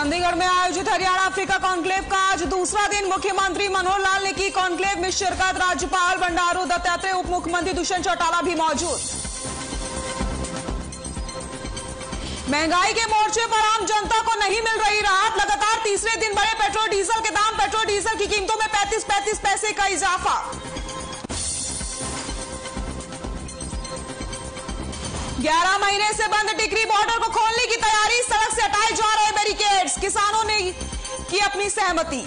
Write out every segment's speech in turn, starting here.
चंडीगढ़ में आयोजित Haryana Africa conclave का आज दूसरा दिन। मुख्यमंत्री मनोहर लाल ने की कॉन्क्लेव में शिरकत। राज्यपाल बंडारू दत्तात्रेय, उप मुख्यमंत्री दुष्यंत चौटाला भी मौजूद। महंगाई के मोर्चे पर आम जनता को नहीं मिल रही राहत। लगातार तीसरे दिन बढ़े पेट्रोल डीजल के दाम। पेट्रोल डीजल की कीमतों में 35 पैसे का इजाफा। ग्यारह महीने से बंद टिकरी बॉर्डर को खोलने की तैयारी। सड़क से हटाए जा रहे बैरिकेड्स। किसानों ने की अपनी सहमति।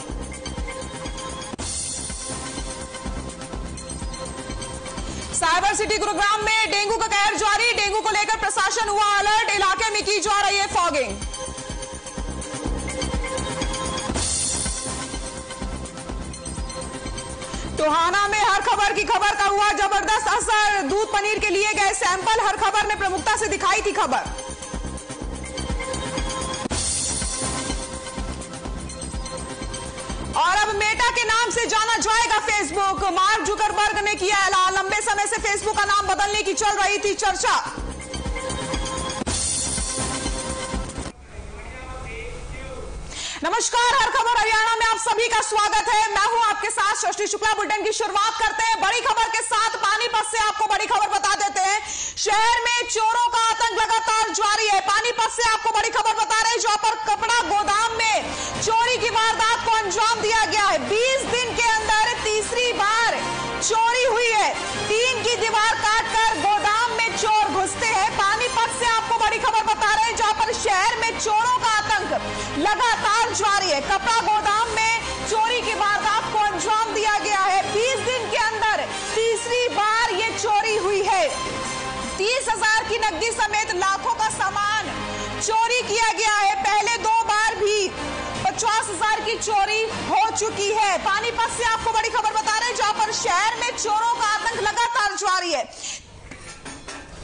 साइबर सिटी गुरुग्राम में डेंगू का कहर जारी। डेंगू को लेकर प्रशासन हुआ अलर्ट। इलाके में की जा रही है फॉगिंग। टोहाना में हर खबर की खबर का हुआ जबरदस्त असर। दूध पनीर के लिए गए सैंपल। हर खबर में प्रमुखता से दिखाई थी खबर। और अब मेटा के नाम से जाना जाएगा फेसबुक। मार्क जुकरबर्ग ने किया ऐलान। लंबे समय से फेसबुक का नाम बदलने की चल रही थी चर्चा। नमस्कार, हर खबर हरियाणा में आप सभी का स्वागत है। मैं हूं आपके साथ शशि शुक्ला। बुलेटिन की शुरुआत करते हैं बड़ी खबर के साथ। पानीपत से आपको बड़ी खबर बता देते हैं। शहर में चोरों का आतंक लगातार जारी है। पानीपत से आपको बड़ी खबर बता रहे हैं, जहां पर कपड़ा गोदाम में चोरी की वारदात को अंजाम दिया गया है। 20 दिन के अंदर तीसरी बार चोरी हुई है। टीन की दीवार काटकर गोदाम में चोर घुसते हैं। पानीपत से आपको बड़ी खबर बता रहे हैं, जहां पर शहर में चोरों का आतंक लगातार जारी है। कपड़ा गोदाम में चोरी की वारदात को अंजाम दिया गया है। 20 दिन के अंदर तीसरी बार ये चोरी हुई है। 30,000 की नकदी समेत लाखों का सामान चोरी किया गया है। पहले 2 बार भी 50,000 की चोरी हो चुकी है। पानीपत से आपको बड़ी खबर बता रहे हैं, जहां पर शहर में चोरों का आतंक लगातार जारी है।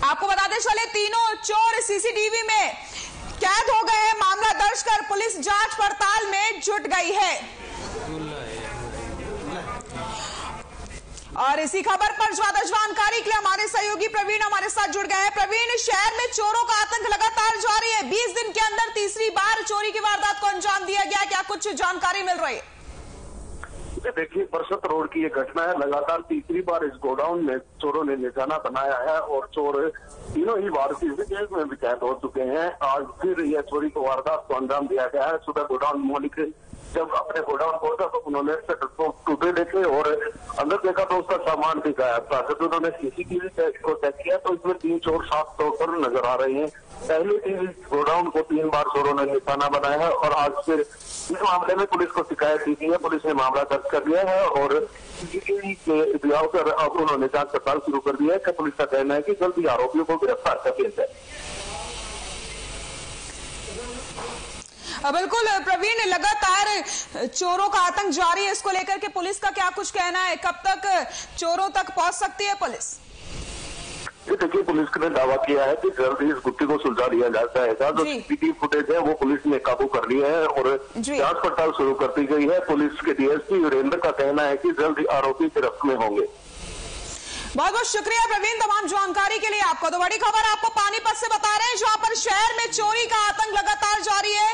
आपको बताते चले, तीनों चोर सीसीटीवी में कैद हो गए हैं। मामला दर्ज कर पुलिस जांच पड़ताल में जुट गई है। और इसी खबर पर ज्यादा जानकारी के लिए हमारे सहयोगी प्रवीण हमारे साथ जुड़ गए हैं। प्रवीण, शहर में चोरों का आतंक लगातार जारी है। 20 दिन के अंदर तीसरी बार चोरी की वारदात को अंजाम दिया गया। क्या कुछ जानकारी मिल रही है? देखिए, बरसत रोड की ये घटना है। लगातार तीसरी बार इस गोडाउन में चोरों ने निशाना बनाया है और चोर तीनों ही वारसी जेल में भी कैद हो चुके हैं। आज फिर यह चोरी को वारदात को अंजाम दिया गया है। सुबह गोडाउन मालिक जब अपने गोडाउन पहुंचा तो उन्होंने टूटे देखे और अंदर देखा तो उसका सामान भी गायब था। जब उन्होंने सीसीटीवी को चेक किया तो इसमें 3 चोर साफ तौर पर नजर आ रहे हैं। पहले इस गोडाउन को 3 बार चोरों ने निशाना बनाया है और आज फिर इस मामले में पुलिस को शिकायत दी गई है। पुलिस ने मामला दर्ज कर लिया है और सीसीटीवी के दिखाव पर अब उन्होंने जांच पड़ताल शुरू कर दिया है। पुलिस का कहना है कि जल्दी आरोपियों को गिरफ्तार कर लिया जाए। बिल्कुल प्रवीण, लगातार चोरों का आतंक जारी है। इसको लेकर के पुलिस का क्या कुछ कहना है? कब तक चोरों तक पहुंच सकती है पुलिस? देखिए, पुलिस ने दावा किया है कि जल्द ही इस गुत्थी को सुलझा दिया जा जाएगा। जो सीसीटीवी फुटेज है वो पुलिस ने काबू कर लिया है और जांच पड़ताल शुरू कर दी गई है। पुलिस के डीएसपी वीरेंद्र का कहना है कि जल्द ही आरोपी गिरफ्त में होंगे। बहुत बहुत शुक्रिया प्रवीण तमाम जानकारी के लिए। आपको तो बड़ी खबर आपको पानीपत से बता रहे हैं, जहां पर शहर में चोरी का आतंक लगातार जारी है।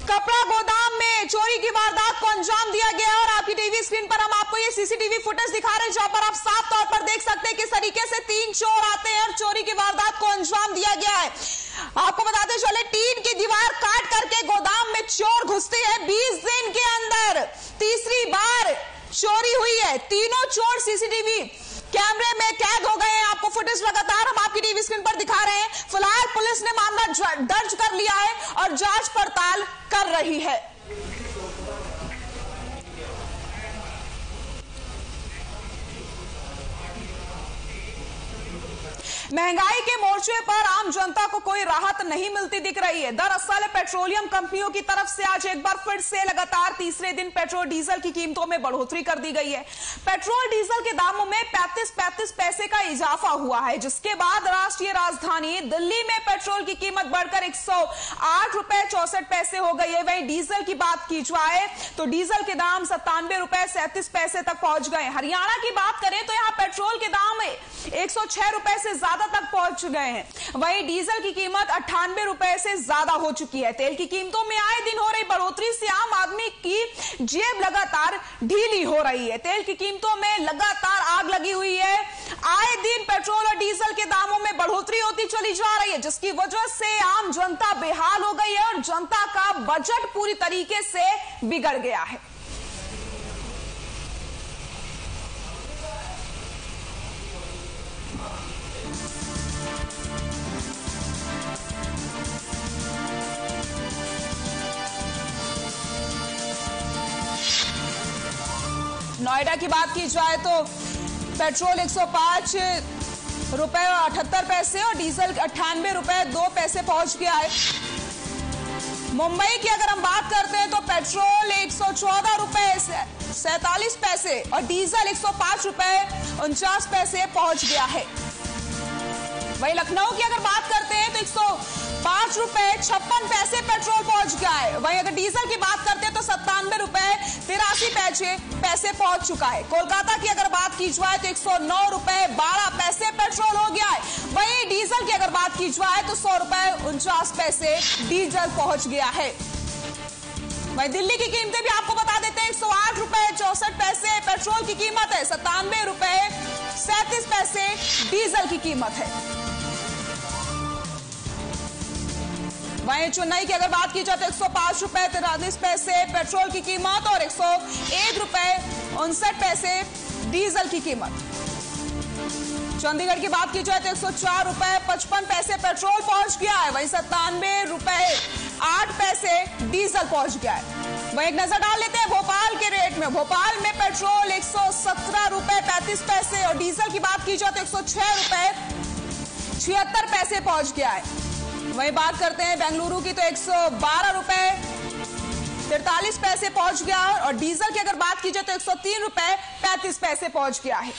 कपड़ा गोदाम में चोरी की वारदात को अंजाम दिया गया और आपकी टीवी स्क्रीन पर हम आपको ये सीसीटीवी फुटेज दिखा रहे हैं, जहां पर आप साफ तौर पर देख सकते हैं किस तरीके से 3 चोर आते हैं और चोरी की वारदात को अंजाम दिया गया है। आपको बताते चले, टीन की दीवार काट करके गोदाम में चोर घुसते हैं। 20 दिन के अंदर तीसरी बार चोरी हुई है। तीनों चोर सीसीटीवी कैमरे में कैद हो गए हैं। आपको फुटेज लगातार हम आपकी टीवी स्क्रीन पर दिखा रहे हैं। फिलहाल पुलिस ने मामला दर्ज कर लिया है और जांच पड़ताल कर रही है। महंगाई के मोर्चे पर आम जनता को कोई राहत नहीं मिलती दिख रही है। दरअसल पेट्रोलियम कंपनियों की तरफ से आज एक बार फिर से लगातार तीसरे दिन पेट्रोल डीजल की कीमतों में बढ़ोतरी कर दी गई है। पेट्रोल डीजल के दामों में 35 पैसे का इजाफा हुआ है, जिसके बाद राष्ट्रीय राजधानी दिल्ली में पेट्रोल की कीमत बढ़कर 108 रुपए 64 पैसे हो गई है। वहीं डीजल की बात की जाए तो डीजल के दाम 97 रुपए 37 पैसे तक पहुंच गए। हरियाणा की बात करें तो यहां पेट्रोल के दाम 106 रुपए से ज्यादा ज्यादा तक पहुंच गए हैं। वहीं डीजल की कीमत 98 रुपए से ज्यादा हो चुकी है। तेल की कीमतों में आए दिन हो रही बढ़ोतरी से आम आदमी की जेब लगातार ढीली हो रही है। तेल की कीमतों में लगातार आग लगी हुई है। आए दिन पेट्रोल और डीजल के दामों में बढ़ोतरी होती चली जा रही है, जिसकी वजह से आम जनता बेहाल हो गई है और जनता का बजट पूरी तरीके से बिगड़ गया है। नोएडा की बात की जाए तो पेट्रोल 105 रुपए और 78 पैसे और डीजल 98 रुपए 2 पैसे पहुंच गया है। मुंबई की अगर हम बात करते हैं तो पेट्रोल 114 रुपए 47 पैसे और डीजल 105 रुपए 49 पैसे पहुंच गया है। वहीं लखनऊ की अगर बात करते हैं तो 105 रुपए 56 पैसे पेट्रोल पहुंच गया है। वहीं अगर डीजल की बात करते हैं तो 97 रुपए 83 पैसे पहुंच चुका है। कोलकाता की अगर बात की जाए तो 109 रुपए 12 पैसे पेट्रोल हो गया है। वहीं डीजल की अगर बात की जाए तो 100 रुपए 49 पैसे डीजल पहुंच गया है। वहीं दिल्ली की कीमतें भी आपको बता देते हैं। 108 रुपए 64 पैसे पेट्रोल की कीमत है। 97 रुपए 37 पैसे डीजल की कीमत है। वहीं चेन्नई की अगर बात की जाए तो 105 रुपए 43 पैसे पेट्रोल की कीमत और 101 रुपए 59 पैसे डीजल की कीमत। चंडीगढ़ की बात की जाए तो 104 रुपए 55 पैसे पेट्रोल पहुंच गया है। वहीं 97 रुपए 8 पैसे डीजल पहुंच गया है। वहीं एक नजर डाल लेते हैं भोपाल के रेट में। भोपाल में पेट्रोल 117 रुपए 35 पैसे और डीजल की बात की जाए तो 106 रुपए 76 पैसे पहुंच गया है। वहीं बात करते हैं बेंगलुरु की तो 112 रुपए 43 पैसे पहुंच गया और डीजल की अगर बात की जाए तो 103 रुपए 35 पैसे पहुंच गया है।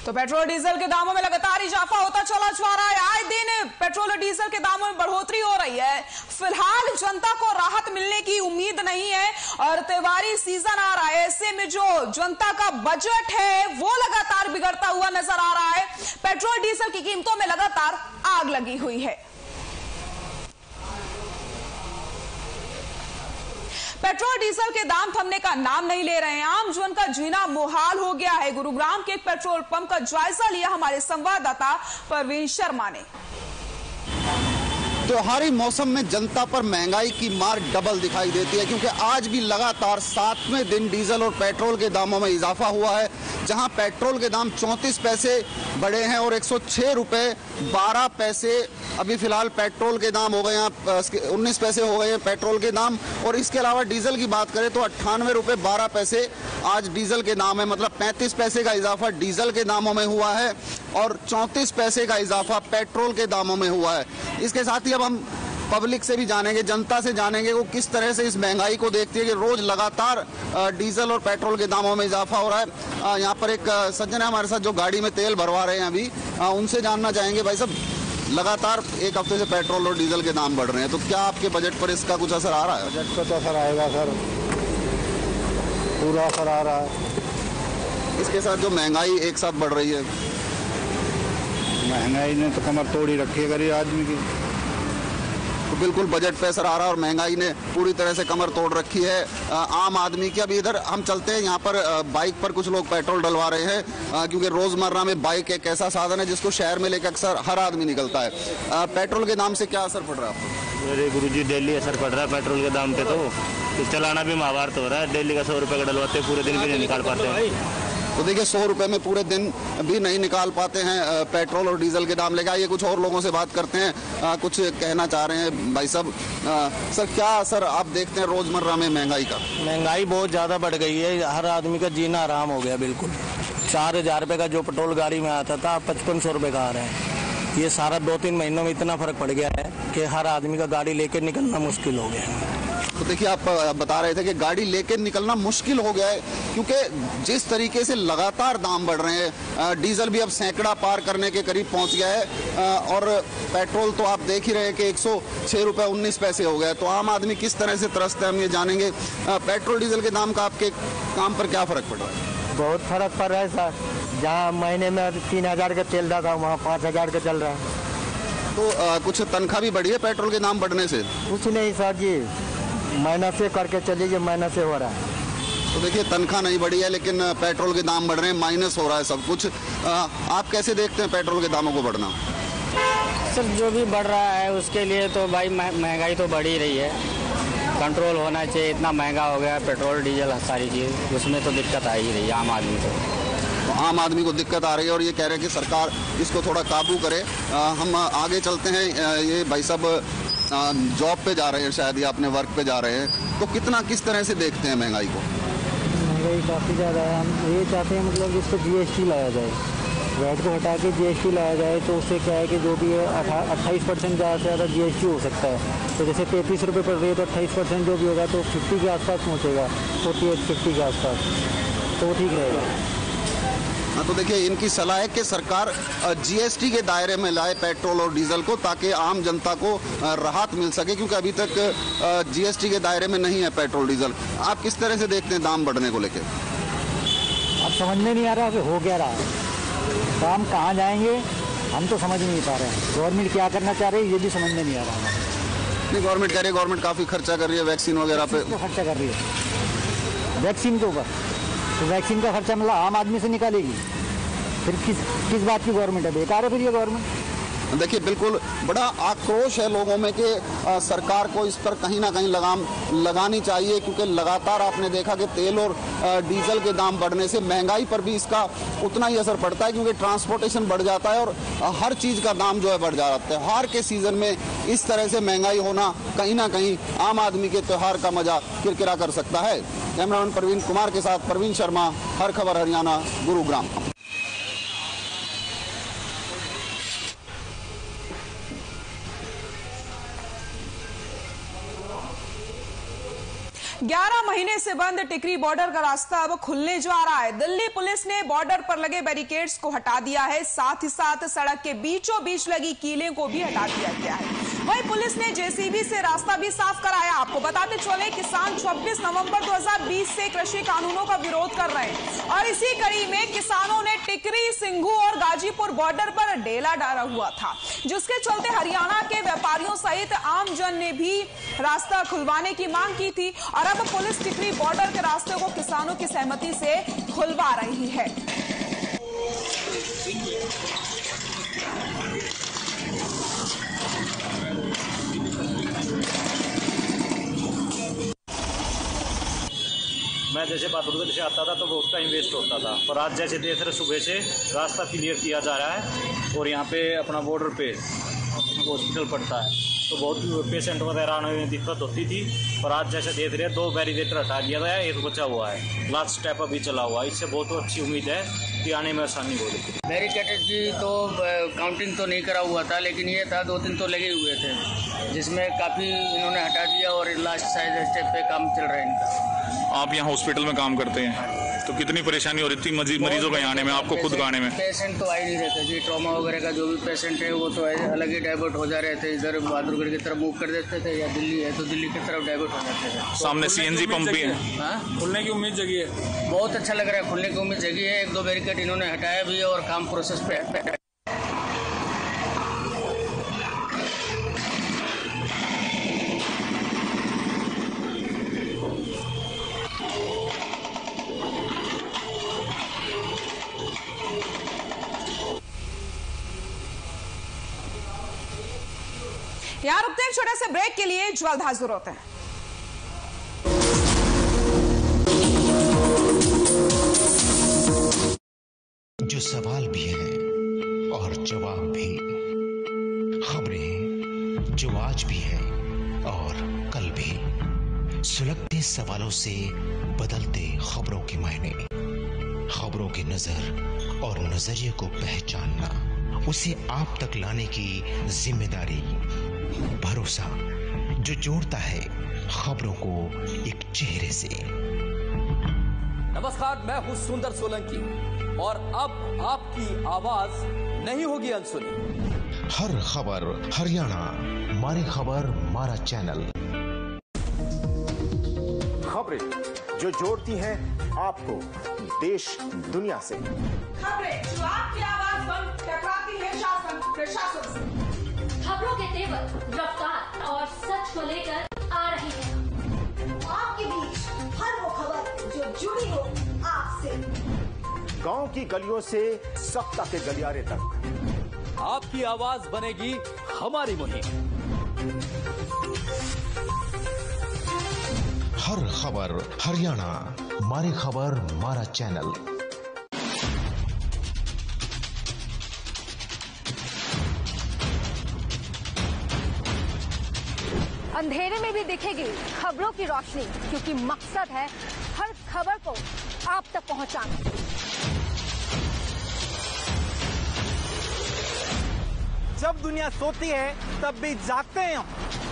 तो पेट्रोल डीजल के दामों में लगातार इजाफा होता चला जा रहा है। आए दिन पेट्रोल और डीजल के दामों में बढ़ोतरी हो रही है। फिलहाल जनता को राहत मिलने की उम्मीद नहीं है और त्योहारी सीजन आ रहा है। ऐसे में जो जनता का बजट है वो लगातार बिगड़ता हुआ नजर आ रहा है। पेट्रोल डीजल की कीमतों में लगातार आग लगी हुई है। पेट्रोल डीजल के दाम थमने का नाम नहीं ले रहे हैं। आम जन का जीना मुहाल हो गया है। गुरुग्राम के एक पेट्रोल पंप का जायजा लिया हमारे संवाददाता परवीन शर्मा ने। त्योहारी मौसम में जनता पर महंगाई की मार डबल दिखाई देती है, क्योंकि आज भी लगातार 7वें दिन डीजल और पेट्रोल के दामों में इजाफा हुआ है। जहां पेट्रोल के दाम 34 पैसे बढ़े हैं और 106 रुपए 12 पैसे अभी फिलहाल पेट्रोल के दाम हो गए हैं। 19 पैसे हो गए हैं पेट्रोल के दाम। और इसके अलावा डीजल की बात करें तो 98 रुपए 12 पैसे आज डीजल के दाम है। मतलब 35 पैसे का इजाफा डीजल के दामों में हुआ है और 34 पैसे का इजाफा पेट्रोल के दामों में हुआ है। इसके साथ ही अब हम पब्लिक से भी जानेंगे, जनता से जानेंगे वो किस तरह से इस महंगाई को देखती है कि रोज लगातार डीजल और पेट्रोल के दामों में इजाफा हो रहा है। यहाँ पर एक सज्जन है हमारे साथ जो गाड़ी में तेल भरवा रहे हैं अभी, उनसे जानना चाहेंगे भाई साहब, लगातार एक हफ्ते से पेट्रोल और डीजल के दाम बढ़ रहे हैं, तो क्या आपके बजट पर इसका कुछ असर आ रहा है? बजट पर तो असर आएगा सर, पूरा असर आ रहा है। इसके साथ जो महंगाई एक साथ बढ़ रही है, महंगाई ने तो कमर तोड़ ही रखी है गरीब आदमी की। तो बिल्कुल बजट पे असर आ रहा है और महंगाई ने पूरी तरह से कमर तोड़ रखी है आम आदमी की। अभी इधर हम चलते हैं, यहाँ पर बाइक पर कुछ लोग पेट्रोल डलवा रहे हैं, क्योंकि रोजमर्रा में बाइक एक ऐसा साधन है जिसको शहर में लेकर अक्सर हर आदमी निकलता है। पेट्रोल के दाम से क्या असर पड़ रहा है आपको? अरे गुरुजी, डेली असर पड़ रहा है पेट्रोल के दाम पे। तो चलाना भी महाभारत हो रहा है। डेली का 100 रुपये का डलवाते पूरे दिन भी नहीं निकाल पाते हैं। तो देखिए 100 रुपए में पूरे दिन भी नहीं निकाल पाते हैं पेट्रोल और डीजल के दाम लेकर। आइए कुछ और लोगों से बात करते हैं, कुछ कहना चाह रहे हैं भाई साहब। सर क्या असर आप देखते हैं रोजमर्रा में महंगाई का? महंगाई बहुत ज़्यादा बढ़ गई है, हर आदमी का जीना आराम हो गया बिल्कुल। 4000 रुपये का जो पेट्रोल गाड़ी में आता था 5500 रुपये का आ रहा है। ये सारा 2-3 महीनों में इतना फर्क पड़ गया है कि हर आदमी का गाड़ी लेकर निकलना मुश्किल हो गया है। तो देखिए, आप बता रहे थे कि गाड़ी लेके निकलना मुश्किल हो गया है, क्योंकि जिस तरीके से लगातार दाम बढ़ रहे हैं। डीजल भी अब सैकड़ा पार करने के करीब पहुंच गया है और पेट्रोल तो आप देख ही रहे हैं कि 106 रुपये 19 पैसे हो गया। तो आम आदमी किस तरह से त्रस्त है, हम ये जानेंगे। पेट्रोल डीजल के दाम का आपके काम पर क्या फर्क पड़ रहा है? बहुत फर्क पड़ रहा है सर। जहाँ महीने में 3000 का तेल था वहाँ 5000 का चल रहा है। तो कुछ तनख्वाह भी बढ़ी है पेट्रोल के दाम बढ़ने से? कुछ नहीं सर जी, महीना से करके चलिए, महीना से हो रहा है। तो देखिए, तनख्वाह नहीं बढ़ी है लेकिन पेट्रोल के दाम बढ़ रहे हैं, माइनस हो रहा है सब कुछ। आप कैसे देखते हैं पेट्रोल के दामों को बढ़ना? सर, जो भी बढ़ रहा है उसके लिए तो भाई महंगाई तो बढ़ ही रही है, कंट्रोल होना चाहिए। इतना महंगा हो गया पेट्रोल डीजल सारी चीज़, उसमें तो दिक्कत आ ही रही है आम आदमी को। तो आम आदमी को दिक्कत आ रही है और ये कह रहे हैं कि सरकार इसको थोड़ा काबू करे। हम आगे चलते हैं। ये भाई साहब जॉब पे जा रहे हैं, शायद ये अपने वर्क पे जा रहे हैं, तो किस तरह से देखते हैं महंगाई को? महंगाई काफ़ी ज़्यादा है। हम ये चाहते हैं मतलब जिस पर GST लाया जाए, वैट को हटा के GST लाया जाए, तो उससे क्या है कि जो भी है 28% ज़्यादा से ज़्यादा GST हो सकता है। तो जैसे 33 रुपये पड़ रही है तो 28% जो भी होगा तो 50 के आसपास पहुँचेगा, 48-50 के आसपास, तो वो ठीक रहेगा। तो देखिए, इनकी सलाह है कि सरकार GST के दायरे में लाए पेट्रोल और डीजल को, ताकि आम जनता को राहत मिल सके, क्योंकि अभी तक GST के दायरे में नहीं है पेट्रोल डीजल। आप किस तरह से देखते हैं दाम बढ़ने को लेकर? अब समझ में नहीं आ रहा कि हो क्या रहा है, दाम कहाँ जाएंगे हम तो समझ नहीं पा रहे हैं। गवर्नमेंट क्या करना चाह रही है ये भी समझ में नहीं आ रहा है। नहीं, गवर्नमेंट कह रही है, गवर्नमेंट काफ़ी खर्चा कर रही है वैक्सीन वगैरह पे। तो खर्चा कर रही है वैक्सीन के ऊपर, तो वैक्सीन का खर्चा मतलब आम आदमी से निकालेगी, फिर किस बात की गवर्नमेंट है? बेकार है फिर ये गवर्नमेंट। देखिए, बिल्कुल बड़ा आक्रोश है लोगों में कि सरकार को इस पर कहीं ना कहीं लगाम लगानी चाहिए, क्योंकि लगातार आपने देखा कि तेल और डीजल के दाम बढ़ने से महंगाई पर भी इसका उतना ही असर पड़ता है, क्योंकि ट्रांसपोर्टेशन बढ़ जाता है और हर चीज़ का दाम जो है बढ़ जाता है। त्योहार के सीज़न में इस तरह से महंगाई होना कहीं ना कहीं आम आदमी के त्योहार का मजा किरकिरा कर सकता है। कैमरामैन प्रवीण कुमार के साथ प्रवीण शर्मा, हर खबर हरियाणा, गुरुग्राम। 11 महीने से बंद टिकरी बॉर्डर का रास्ता अब खुलने जा रहा है। दिल्ली पुलिस ने बॉर्डर पर लगे बैरिकेड्स को हटा दिया है, साथ ही साथ सड़क के बीचों बीच लगी कीलें को भी हटा दिया गया है। वहीं पुलिस ने जेसीबी से रास्ता भी साफ कराया। आपको बताते चले, किसान 26 नवंबर 2020 से कृषि कानूनों का विरोध कर रहे हैं और इसी कड़ी में किसानों ने टिकरी, सिंघू और गाजीपुर बॉर्डर पर डेला डाला हुआ था, जिसके चलते हरियाणा के व्यापारियों सहित आम जन ने भी रास्ता खुलवाने की मांग की थी और अब पुलिस टिकरी बॉर्डर के रास्ते को किसानों की सहमति से खुलवा रही है। मैं जैसे बहादुरगढ़ से आता था तो बहुत टाइम वेस्ट होता था, और आज जैसे देख रहे सुबह से रास्ता क्लियर किया जा रहा है और यहाँ पे अपना बॉर्डर पे हॉस्पिटल पड़ता है तो बहुत पेशेंट वगैरह आने में दिक्कत होती थी, और आज जैसे देख रहे 2 बैरिकेड हटा दिया गया है, 1 बचा हुआ है, लास्ट स्टेप अभी चला हुआ है। इससे बहुत अच्छी उम्मीद है कि आने में आसानी होगी। बैरिकेड की तो काउंटिंग तो नहीं करा हुआ था, लेकिन ये था 2-3 तो लगे हुए थे, जिसमें काफ़ी इन्होंने हटा दिया और लास्ट साइड स्टेप पे काम चल रहा है इनका। आप यहाँ हॉस्पिटल में काम करते हैं तो कितनी परेशानी हो रही थी मरीजों का यहाँ आने में, आपको खुद का आने में? पेशेंट तो आ ही नहीं रहते जी, ट्रॉमा वगैरह का जो भी पेशेंट है वो तो अलग ही डाइवर्ट हो जा रहे थे, इधर बहादुरगढ़ की तरफ मूव कर देते थे, या दिल्ली है तो दिल्ली की तरफ डाइवर्ट हो जाते थे। सामने CNG पंप भी है। हाँ, खुलने की उम्मीद जगी है, बहुत अच्छा लग रहा है, खुलने की उम्मीद जगी है। 1-2 बैरिकेड इन्होंने हटाया भी है और काम प्रोसेस पे है। यार रुकते हैं छोटे से ब्रेक के लिए, जल्द हाजिर होते हैं। जो सवाल भी है और जवाब भी, खबरें जो आज भी है और कल भी, सुलगते सवालों से बदलते खबरों के मायने, खबरों की नजर और नजरिए को पहचानना, उसे आप तक लाने की जिम्मेदारी, भरोसा जो जोड़ता है खबरों को एक चेहरे से। नमस्कार, मैं हूं सुंदर सोलंकी और अब आपकी आवाज नहीं होगी अनसुनी। हर खबर हरियाणा, मारी खबर मारा चैनल। खबरें जो जोड़ती हैं आपको देश दुनिया से। खबरें जो आपकी आवाज पर टकराती है शासन प्रशासन से। खबरों के तेवर, रफ्तार और सच को लेकर आ रही है आपके बीच हर वो खबर जो जुड़ी हो आपसे। गांव की गलियों से सप्ताह के गलियारे तक आपकी आवाज बनेगी हमारी मुहिम। हर खबर हरियाणा, मारी खबर मारा चैनल। अंधेरे में भी दिखेगी खबरों की रोशनी, क्योंकि मकसद है हर खबर को आप तक पहुंचाना। जब दुनिया सोती है तब भी जागते हैं।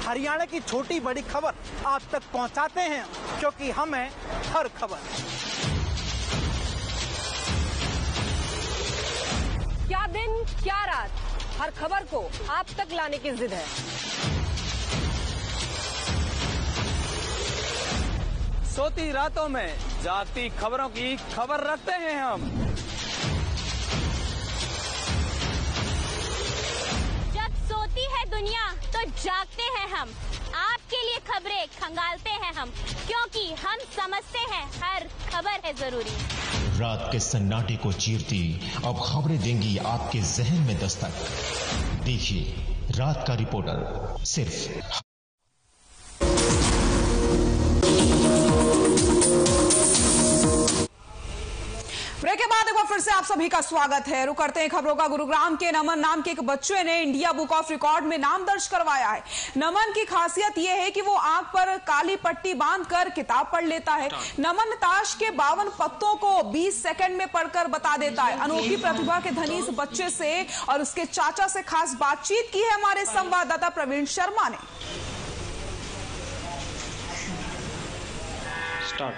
हरियाणा की छोटी बड़ी खबर आप तक पहुंचाते हैं, क्योंकि हम हैं हर खबर। क्या दिन क्या रात, हर खबर को आप तक लाने की जिद है। सोती रातों में जागती खबरों की खबर रखते हैं हम। जब सोती है दुनिया तो जागते हैं हम। आपके लिए खबरें खंगालते हैं हम, क्योंकि हम समझते हैं हर खबर है जरूरी। रात के सन्नाटे को चीरती अब खबरें देंगी आपके जहन में दस्तक। देखिए रात का रिपोर्टर सिर्फ। ब्रेक के बाद एक बार फिर से आप सभी का स्वागत है। रुक करते हैं खबरों का। गुरुग्राम के नमन नाम के एक बच्चे ने इंडिया बुक ऑफ रिकॉर्ड में नाम दर्ज करवाया है। नमन की खासियत यह है कि वो आंख पर काली पट्टी बांधकर किताब पढ़ लेता है। नमन ताश के 52 पत्तों को 20 सेकंड में पढ़कर बता देता है। अनोखी प्रतिभा के धनी इस बच्चे से और उसके चाचा से खास बातचीत की है हमारे संवाददाता प्रवीण शर्मा ने। स्टार्ट।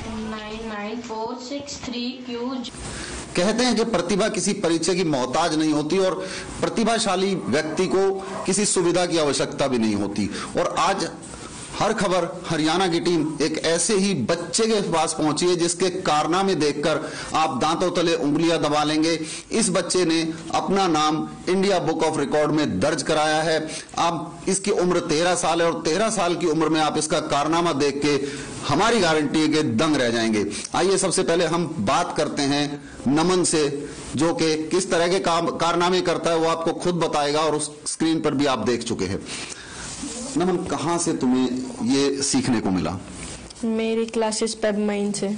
99463Q। कहते हैं कि प्रतिभा किसी परिचय की मोहताज नहीं होती और प्रतिभाशाली व्यक्ति को किसी सुविधा की आवश्यकता भी नहीं होती। और आज हर खबर हरियाणा की टीम एक ऐसे ही बच्चे के पास पहुंची है जिसके कारनामे देखकर आप दांतों तले उंगलियां दबा लेंगे। इस बच्चे ने अपना नाम इंडिया बुक ऑफ रिकॉर्ड में दर्ज कराया है। आप इसकी उम्र 13 साल है और 13 साल की उम्र में आप इसका कारनामा देख के हमारी गारंटी है कि दंग रह जाएंगे। आइए सबसे पहले हम बात करते हैं नमन से, जो कि किस तरह के कारनामे करता है वो आपको खुद बताएगा और उस स्क्रीन पर भी आप देख चुके हैं। नमन, कहाँ से तुम्हें ये सीखने को मिला? मेरी क्लासेस पेब माइंड से।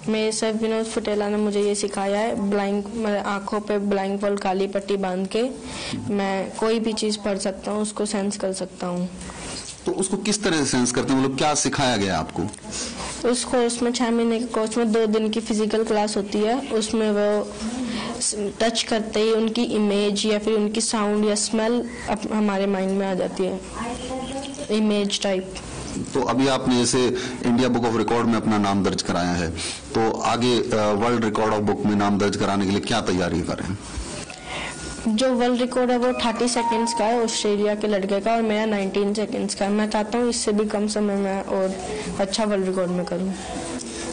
मेरे सर विनोद फुटेला ने मुझे ये सिखाया है। ब्लाइंड आंखों पे ब्लाइंड फॉल काली पट्टी बांध के मैं कोई भी चीज पढ़ सकता हूँ, उसको सेंस कर सकता हूँ। तो उसको किस तरह से सेंस करते हैं, मतलब क्या सिखाया गया आपको? उस कोर्स में 6 महीने के कोर्स में 2 दिन की फिजिकल क्लास होती है। उसमें वो टच करते ही उनकी इमेज या फिर उनकी साउंड या स्मेल हमारे माइंड में आ जाती है, इमेज टाइप। तो अभी आपने जैसे इंडिया बुक ऑफ रिकॉर्ड में अपना नाम दर्ज कराया है, तो आगे वर्ल्ड रिकॉर्ड ऑफ बुक में नाम दर्ज कराने के लिए क्या तैयारी कर रहे हैं? जो वर्ल्ड रिकॉर्ड है वो 30 सेकंड्स का है ऑस्ट्रेलिया के लड़के का, और मेरा 19 सेकंड्स का है। मैं चाहता हूँ इससे भी कम समय में और अच्छा वर्ल्ड रिकॉर्ड में करूँ।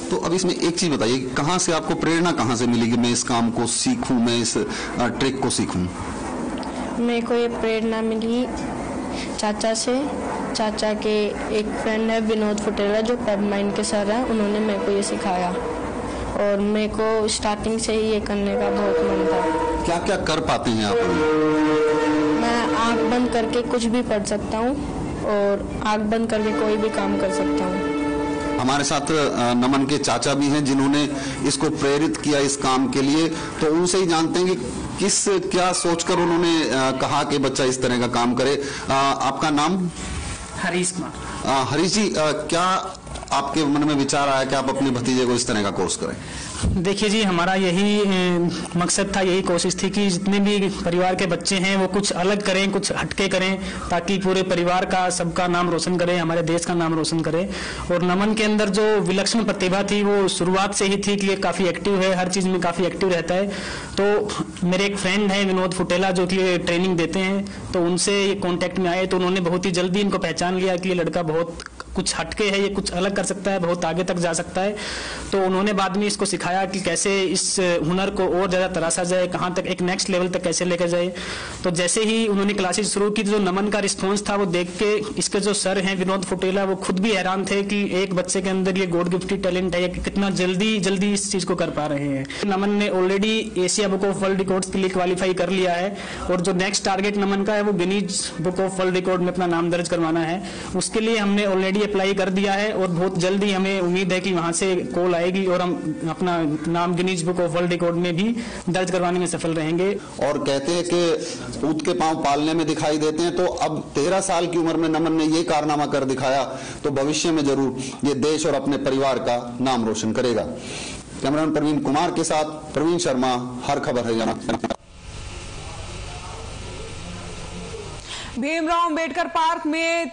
तो अब इसमें एक चीज बताइए, कहाँ से आपको प्रेरणा कहाँ से मिली कि मैं इस काम को सीखूं, मैं इस ट्रिक को सीखूं? मेरे को ये प्रेरणा मिली चाचा से। चाचा के एक फ्रेंड है विनोद फुटेला जो पेब माइंड के सर हैं, उन्होंने मेरे को ये सिखाया और मेरे को स्टार्टिंग से ही ये करने का बहुत मन था। क्या क्या कर पाते हैं आप? मैं आँख बंद करके कुछ भी पढ़ सकता हूँ और आँख बंद करके कोई भी काम कर सकता हूँ। हमारे साथ नमन के चाचा भी हैं जिन्होंने इसको प्रेरित किया इस काम के लिए, तो उनसे ही जानते हैं कि क्या सोचकर उन्होंने कहा कि बच्चा इस तरह का काम करे। आपका नाम? हरीश कुमार। हरीश जी, क्या आपके मन में विचार आया कि आप अपने भतीजे को इस तरह का कोर्स करें? देखिए जी, हमारा यही मकसद था, यही कोशिश थी कि जितने भी परिवार के बच्चे हैं वो कुछ अलग करें, कुछ हटके करें, ताकि पूरे परिवार का, सबका नाम रोशन करें, हमारे देश का नाम रोशन करें। और नमन के अंदर जो विलक्षण प्रतिभा थी वो शुरुआत से ही थी कि ये काफ़ी एक्टिव है, हर चीज़ में काफ़ी एक्टिव रहता है। तो मेरे एक फ्रेंड है विनोद फुटेला, जो कि ट्रेनिंग देते हैं, तो उनसे ये कॉन्टैक्ट में आए, तो उन्होंने बहुत ही जल्दी इनको पहचान लिया कि ये लड़का बहुत कुछ हटके है, ये कुछ अलग कर सकता है, बहुत आगे तक जा सकता है। तो उन्होंने बाद में इसको सिखाया कि कैसे इस हुनर को और ज़्यादा तराशा जाए, कहाँ तक, एक नेक्स्ट लेवल तक कैसे लेकर जाए। तो जैसे ही उन्होंने क्लासेस शुरू की, जो नमन का रिस्पॉन्स था वो देख के इसके जो सर हैं विनोद फुटेला, वो खुद भी हैरान थे कि एक बच्चे के अंदर ये गॉड गिफ्टेड टैलेंट है, कितना जल्दी इस चीज़ को कर पा रहे हैं। नमन ने already Asia book of world records के लिए क्वालिफाई कर लिया है, और जो नेक्स्ट टारगेट नमन का है वो Guinness book of world record में अपना नाम दर्ज करवाना है। उसके लिए हमने ऑलरेडी अप्लाई कर दिया है, और बहुत जल्दी हमें उम्मीद है कि वहां से कॉल आएगी और हम अपना नाम Guinness book of world record में भी दर्ज करवाने में सफल रहेंगे। और कहते हैं कि ऊँट के पांव पालने में दिखाई देते हैं, तो अब 13 साल की उम्र में नमन ने ये कारनामा कर दिखाया, तो भविष्य में जरूर ये देश और अपने परिवार का नाम रोशन करेगा। कैमरामैन प्रवीण कुमार के साथ प्रवीण शर्मा, हर खबर हरियाणा। भीमराव अंबेडकर पार्क में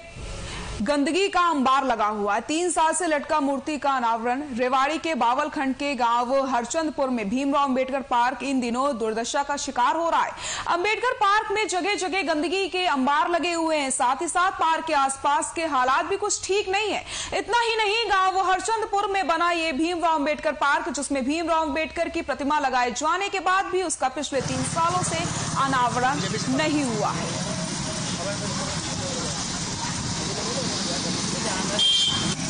गंदगी का अंबार लगा हुआ है। 3 साल से लटका मूर्ति का अनावरण। रेवाड़ी के बावलखंड के गांव हरचंदपुर में भीमराव अंबेडकर पार्क इन दिनों दुर्दशा का शिकार हो रहा है। अंबेडकर पार्क में जगह जगह गंदगी के अंबार लगे हुए हैं, साथ ही साथ पार्क के आसपास के हालात भी कुछ ठीक नहीं है। इतना ही नहीं, गांव हरचंदपुर में बना ये भीमराव अंबेडकर पार्क, जिसमें भीमराव अंबेडकर की प्रतिमा लगाए जाने के बाद भी उसका पिछले 3 सालों से अनावरण नहीं हुआ है।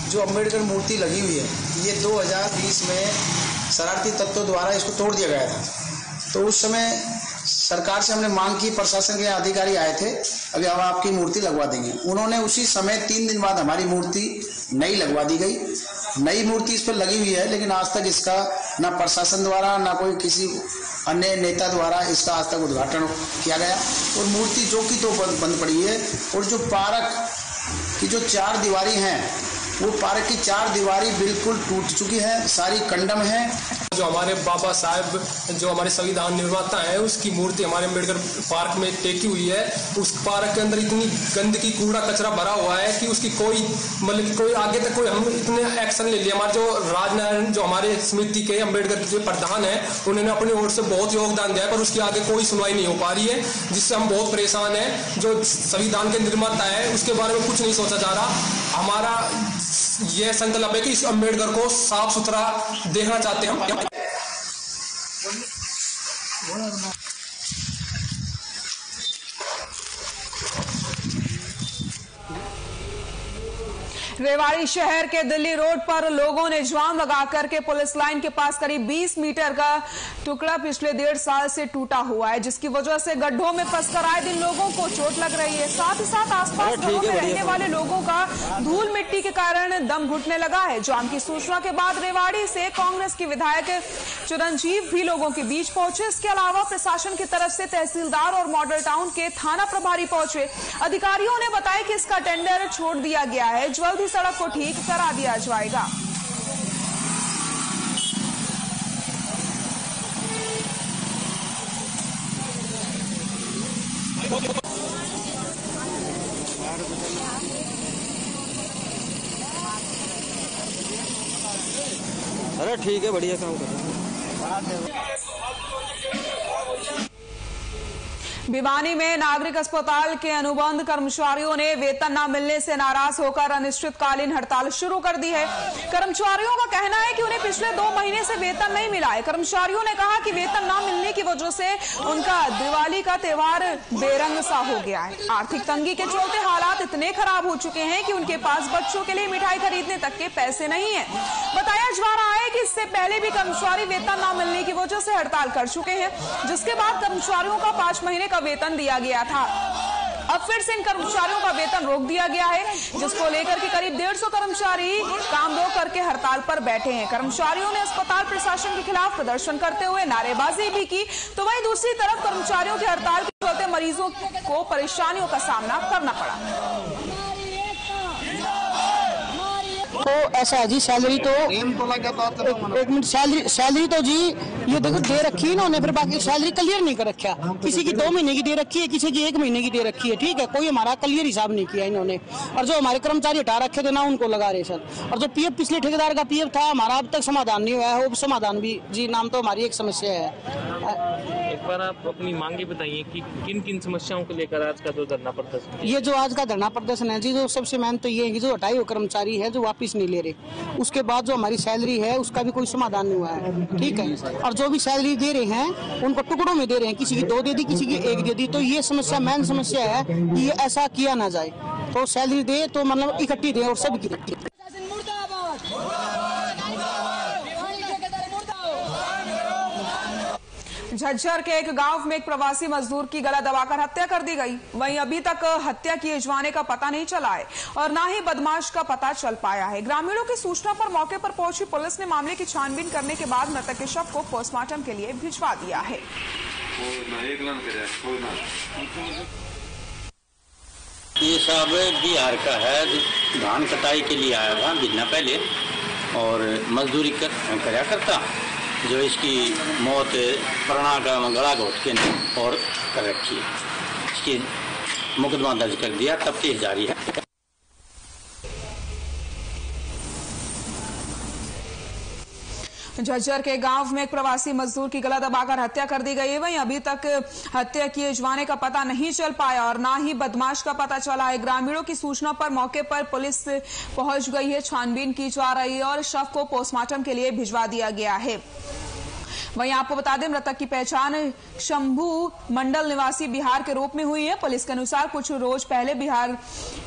जो अंबेडकर मूर्ति लगी हुई है, ये 2020 में शरारती तत्वों द्वारा इसको तोड़ दिया गया था। तो उस समय सरकार से हमने मांग की, प्रशासन के अधिकारी आए थे, अभी हम आपकी मूर्ति लगवा देंगे। उन्होंने उसी समय 3 दिन बाद हमारी मूर्ति नई लगवा दी गई। नई मूर्ति इस पर लगी हुई है, लेकिन आज तक इसका ना प्रशासन द्वारा ना कोई किसी अन्य नेता द्वारा इसका आज तक उद्घाटन किया गया, और मूर्ति जो की तो बंद पड़ी है। और जो पार्क की जो 4 दीवारी हैं, वो पार्क की 4 दीवारी बिल्कुल टूट चुकी है, सारी कंडम है। जो हमारे बाबा साहब, जो हमारे संविधान निर्माता हैं, उसकी मूर्ति हमारे अम्बेडकर पार्क में टेकी हुई है। उस पार्क के अंदर इतनी गंदगी, कूड़ा कचरा भरा हुआ है कि उसकी कोई आगे तक कोई हम इतने एक्शन ले लिए। हमारे जो राजनारायण, जो हमारे समिति के अम्बेडकर के प्रधान है, उन्होंने अपनी ओर से बहुत योगदान दिया है, पर उसके आगे कोई सुनवाई नहीं हो पा रही है, जिससे हम बहुत परेशान हैं। जो संविधान के निर्माता है, उसके बारे में कुछ नहीं सोचा जा रहा। हमारा यह संकल्प है कि इस अम्बेडकर को साफ सुथरा देखना चाहते हैं हम। रेवाड़ी शहर के दिल्ली रोड पर लोगों ने जाम लगा करके पुलिस लाइन के पास करीब 20 मीटर का टुकड़ा पिछले 1.5 साल से टूटा हुआ है, जिसकी वजह से गड्ढों में फंसकर आए दिन लोगों को चोट लग रही है। साथ ही साथ आसपास घरों में रहने वाले लोगों का धूल मिट्टी के कारण दम घुटने लगा है। जाम की सूचना के बाद रेवाड़ी से कांग्रेस के विधायक चिरंजीव भी लोगों के बीच पहुंचे। इसके अलावा प्रशासन की तरफ से तहसीलदार और मॉडल टाउन के थाना प्रभारी पहुंचे। अधिकारियों ने बताया कि इसका टेंडर छोड़ दिया गया है, जल्द ही सड़क को ठीक करा दिया जाएगा। अरे ठीक है, बढ़िया काम कर रहे हैं। भिवानी में नागरिक अस्पताल के अनुबंध कर्मचारियों ने वेतन न मिलने से नाराज होकर अनिश्चितकालीन हड़ताल शुरू कर दी है। कर्मचारियों का कहना है कि उन्हें पिछले 2 महीने से वेतन नहीं मिला है। कर्मचारियों ने कहा कि वेतन न मिलने की वजह से उनका दिवाली का त्योहार बेरंग सा हो गया है। आर्थिक तंगी के चलते हालात इतने खराब हो चुके हैं कि उनके पास बच्चों के लिए मिठाई खरीदने तक के पैसे नहीं है। बताया जा रहा है कि इससे पहले भी कर्मचारी वेतन न मिलने की वजह से हड़ताल कर चुके हैं, जिसके बाद कर्मचारियों का 5 महीने का वेतन दिया गया था। अब फिर से इन कर्मचारियों का वेतन रोक दिया गया है, जिसको लेकर के करीब 150 कर्मचारी काम रोक करके हड़ताल पर बैठे हैं। कर्मचारियों ने अस्पताल प्रशासन के खिलाफ प्रदर्शन करते हुए नारेबाजी भी की, तो वहीं दूसरी तरफ कर्मचारियों की हड़ताल के चलते मरीजों को परेशानियों का सामना करना पड़ा। तो ऐसा है जी, सैलरी तो एक मिनट, सैलरी तो जी ये देखो दे रखी है इन्होंने, फिर बाकी सैलरी क्लियर नहीं कर रखा। किसी की 2 महीने की दे रखी है, किसी की 1 महीने की दे रखी है, ठीक है, कोई हमारा क्लियर हिसाब नहीं किया इन्होंने। और जो हमारे कर्मचारी हटा रखे थे ना उनको लगा रहे सर। और जो पीएफ पिछले ठेकेदार का पीएफ था हमारा अब तक समाधान नहीं हुआ है, वो समाधान भी जी नाम तो हमारी एक समस्या है। एक बार आप अपनी मांगे बताइए कि किन किन समस्याओं को लेकर आज का जो धरना प्रदर्शन, ये जो आज का धरना प्रदर्शन है जी, जो सबसे मेन तो ये है कि जो हटाए हुए कर्मचारी है जो वापस नहीं ले रहे, उसके बाद जो हमारी सैलरी है उसका भी कोई समाधान नहीं हुआ है, ठीक है। और जो भी सैलरी दे रहे हैं उनको टुकड़ों में दे रहे हैं, किसी की 2 दे दी, किसी की 1 दे दी। तो ये समस्या मेन समस्या है कि ये ऐसा किया ना जाए, तो सैलरी दे तो मतलब इकट्ठी दे और सबकी दे। झज्जर के एक गांव में एक प्रवासी मजदूर की गला दबाकर हत्या कर दी गई। वहीं अभी तक हत्या किए जाने का पता नहीं चला है और न ही बदमाश का पता चल पाया है। ग्रामीणों की सूचना पर मौके पर पहुंची पुलिस ने मामले की छानबीन करने के बाद मृतक के शव को पोस्टमार्टम के लिए भिजवा दिया है। ये सब बिहार का है, धान कटाई के लिए आया था महीना पहले और मजदूरी कराया करता, जो इसकी मौत प्रणा का गला घोट के और कर रखी है। इसकी मुकदमा दर्ज कर दिया, तफ्तीश जारी है। झज्जर के गांव में एक प्रवासी मजदूर की गला दबाकर हत्या कर दी गई है। वहीं अभी तक हत्या किए जाने का पता नहीं चल पाया और ना ही बदमाश का पता चला है। ग्रामीणों की सूचना पर मौके पर पुलिस पहुंच गई है, छानबीन की जा रही है और शव को पोस्टमार्टम के लिए भिजवा दिया गया है। वहीं आपको बता दें मृतक की पहचान शंभू मंडल निवासी बिहार के रूप में हुई है। पुलिस के अनुसार कुछ रोज पहले बिहार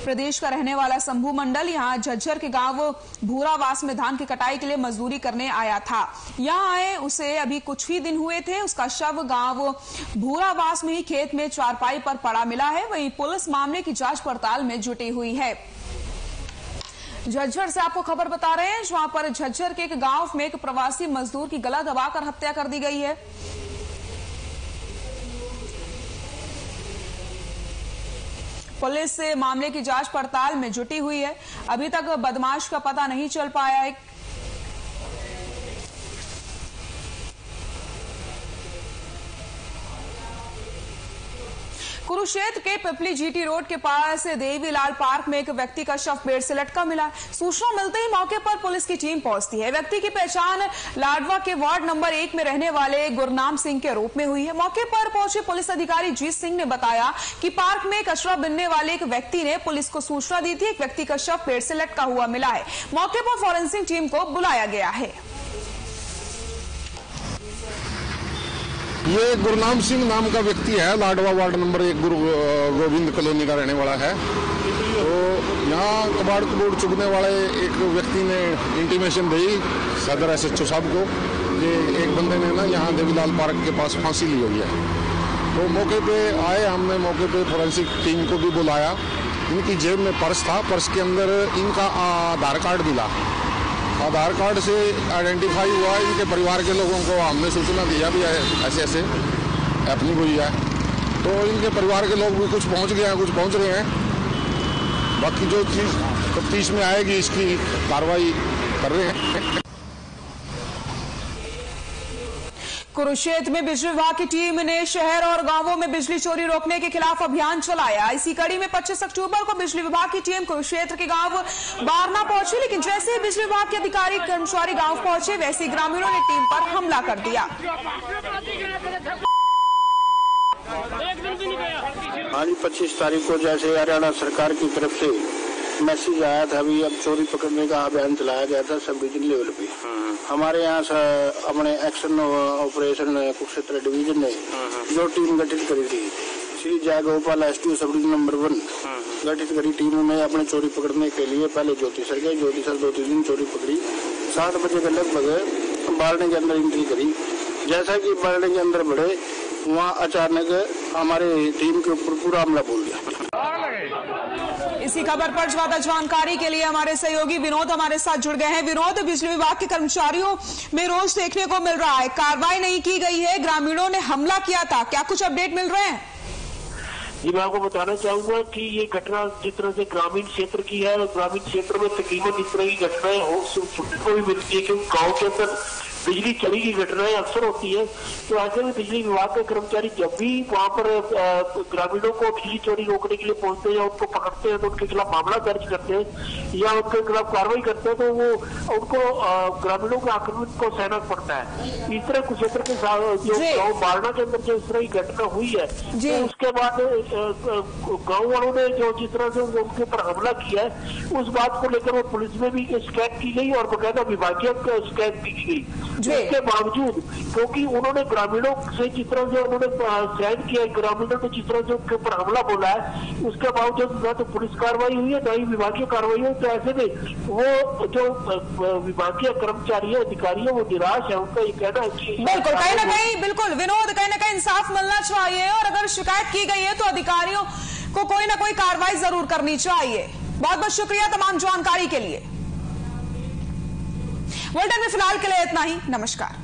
प्रदेश का रहने वाला शंभू मंडल यहां झज्जर के गांव भूरावास में धान की कटाई के लिए मजदूरी करने आया था। यहां आए उसे अभी कुछ ही दिन हुए थे। उसका शव गांव भूरावास में ही खेत में चारपाई पर पड़ा मिला है। वहीं पुलिस मामले की जांच पड़ताल में जुटी हुई है। झज्जर से आपको खबर बता रहे हैं जहां पर झज्जर के एक गांव में एक प्रवासी मजदूर की गला दबाकर हत्या कर दी गई है। पुलिस से मामले की जांच पड़ताल में जुटी हुई है। अभी तक बदमाश का पता नहीं चल पाया है। कुरुक्षेत्र के पिपली जीटी रोड के पास देवीलाल पार्क में एक व्यक्ति का शव पेड़ से लटका मिला। सूचना मिलते ही मौके पर पुलिस की टीम पहुंचती है। व्यक्ति की पहचान लाडवा के वार्ड नंबर 1 में रहने वाले गुरनाम सिंह के रूप में हुई है। मौके पर पहुंचे पुलिस अधिकारी जीत सिंह ने बताया कि पार्क में कचरा बिनने वाले एक व्यक्ति ने पुलिस को सूचना दी थी। एक व्यक्ति का शव पेड़ से लटका हुआ मिला है। मौके पर फॉरेंसिक टीम को बुलाया गया है। ये गुरनाम सिंह नाम का व्यक्ति है, लाडवा वार्ड नंबर 1 गुरु गोविंद कॉलोनी का रहने वाला है। तो यहाँ कबाड़ कबूड़ चुगने वाले एक व्यक्ति ने इंटीमेशन दी सदर SHO साहब को कि एक बंदे ने ना यहाँ देवीलाल पार्क के पास फांसी ली हुई है। तो मौके पे आए, हमने मौके पे फोरेंसिक टीम को भी बुलाया। इनकी जेब में पर्स था, पर्स के अंदर इनका आधार कार्ड मिला। आधार कार्ड से आइडेंटिफाई हुआ। इनके परिवार के लोगों को हमने सूचना दिया भी ऐसे ऐसे हैपनिंग हुई है। तो इनके परिवार के लोग भी कुछ पहुंच गए हैं, कुछ पहुंच रहे हैं। बाकी जो चीज़ तफ्तीश में आएगी इसकी कार्रवाई कर रहे हैं। कुरुक्षेत्र में बिजली विभाग की टीम ने शहर और गांवों में बिजली चोरी रोकने के खिलाफ अभियान चलाया। इसी कड़ी में 25 अक्टूबर को बिजली विभाग की टीम कुरुक्षेत्र के गांव बारना पहुंची, लेकिन जैसे ही बिजली विभाग के अधिकारी कर्मचारी गांव पहुंचे वैसे ही ग्रामीणों ने टीम पर हमला कर दिया। आज 25 तारीख को जैसे हरियाणा सरकार की तरफ से मैसेज आया था, अभी अब चोरी पकड़ने का अभियान चलाया गया था सब डिवीजन लेवल पे। हमारे यहाँ अपने एक्शन ऑपरेशन कुरुक्षेत्र डिवीजन ने जो टीम गठित करी थी, Shri Jaigopal STO sub division number 1 गठित करी टीम में अपने चोरी पकड़ने के लिए पहले ज्योतिसर गए। ज्योतिसर 2-3 दिन चोरी पकड़ी। 7 बजे के लगभग बारने के अंदर एंट्री करी। जैसा कि बारने के अंदर बढ़े, वहाँ अचानक हमारे टीम के ऊपर पूरा हमला बोल दिया। इसी खबर पर ज्यादा जानकारी के लिए हमारे सहयोगी विनोद हमारे साथ जुड़ गए हैं। विनोद, बिजली विभाग के कर्मचारियों में रोज देखने को मिल रहा है कार्रवाई नहीं की गई है, ग्रामीणों ने हमला किया था, क्या कुछ अपडेट मिल रहे हैं? जी मैं आपको बताना चाहूंगा कि ये घटना जिस तरह से ग्रामीण क्षेत्र की है, ग्रामीण क्षेत्र में तकरीबन इस तरह की घटनाएं सुनने को भी मिलती है, क्योंकि गाँव के अंदर बिजली चली की घटनाएं अक्सर होती है। तो ऐसे में बिजली विभाग के कर्मचारी जब भी वहां पर ग्रामीणों को बिजली चोरी रोकने के लिए पहुंचते हैं या उनको पकड़ते हैं तो उनके खिलाफ मामला दर्ज करते हैं या उनके खिलाफ कार्रवाई करते हैं, तो वो उनको ग्रामीणों के आक्रमण को सहना पड़ता है। इस तरह कुरुक्षेत्र के साथ जो गाँव बारना के अंदर जो इस तरह की घटना हुई है, तो उसके बाद गाँव वालों ने जो जिस तरह से उनके ऊपर हमला किया है, उस बात को लेकर वो पुलिस में भी शिकायत की गई और बकायदा विभागीय शिकायत भी की गई। इसके बावजूद क्योंकि उन्होंने ग्रामीणों से जिस तरह से उन्होंने चयन किया, ग्रामीणों ने जिस तरह से उनके ऊपर हमला बोला है, उसके बावजूद न तो पुलिस कार्रवाई हुई है, न ही विभागीय कार्रवाई हुई। तो ऐसे में वो जो विभागीय कर्मचारी है, अधिकारी है, वो निराश है। उनका ये कहना है कि बिल्कुल कहीं ना कहीं, बिल्कुल विनोद, कहीं ना कहीं इंसाफ मिलना चाहिए और अगर शिकायत की गई है तो अधिकारियों को कोई ना कोई कार्रवाई जरूर करनी चाहिए। बहुत बहुत शुक्रिया तमाम जानकारी के लिए। बुलेटिन में फिलहाल के लिए इतना ही। नमस्कार।